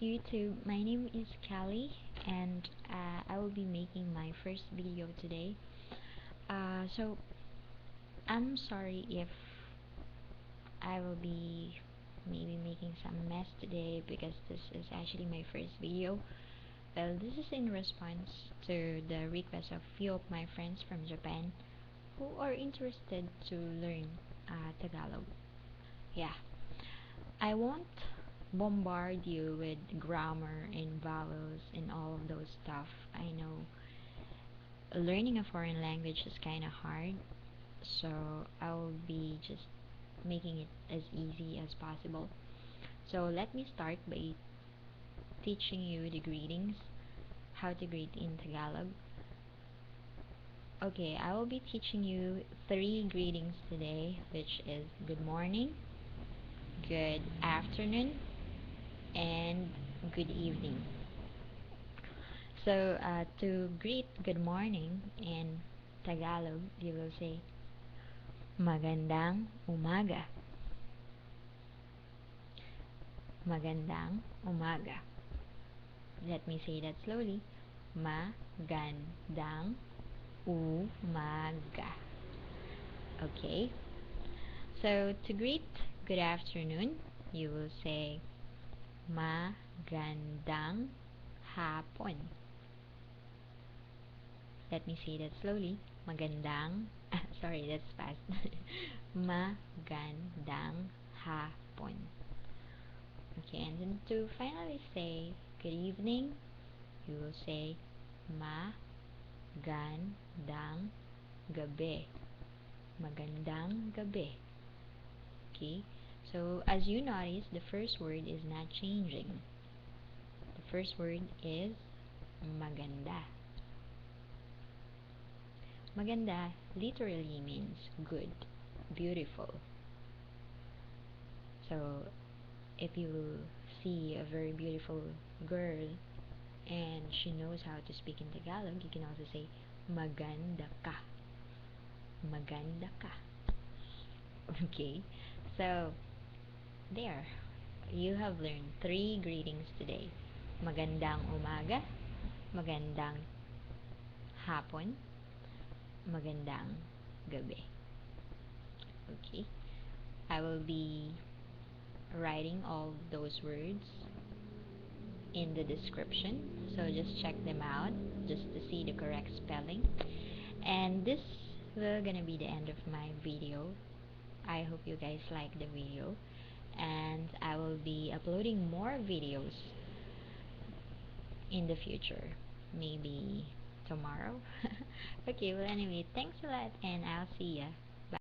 YouTube, my name is Kelly, and I will be making my first video today. So I'm sorry if I will be maybe making some mess today because this is actually my first video. Well, this is in response to the request of few of my friends from Japan who are interested to learn Tagalog. Yeah, I won't bombard you with grammar and vowels and all of those stuff. I know learning a foreign language is kind of hard, so I'll be just making it as easy as possible. So let me start by teaching you the greetings, how to greet in Tagalog. Okay, I will be teaching you three greetings today, which is good morning, good afternoon, and good evening. So to greet good morning in Tagalog, you will say magandang umaga. Magandang umaga. Let me say that slowly. Magandang umaga. Okay. So to greet good afternoon, you will say magandang hapon. Let me say that slowly. Magandang, sorry, that's fast. Magandang hapon. Okay, and then to finally say good evening, you will say magandang gabi. Magandang gabi. Okay, so as you notice, the first word is not changing. The first word is maganda. Maganda literally means good, beautiful. So if you see a very beautiful girl and she knows how to speak in Tagalog, you can also say maganda ka. Maganda ka. Okay, so there, you have learned three greetings today. Magandang umaga, magandang hapon, magandang gabi. Okay, I will be writing all those words in the description, so just check them out just to see the correct spelling. And this will gonna be the end of my video. I hope you guys like the video, and I will be uploading more videos in the future, maybe tomorrow. Okay, well, anyway, thanks a lot, and I'll see ya.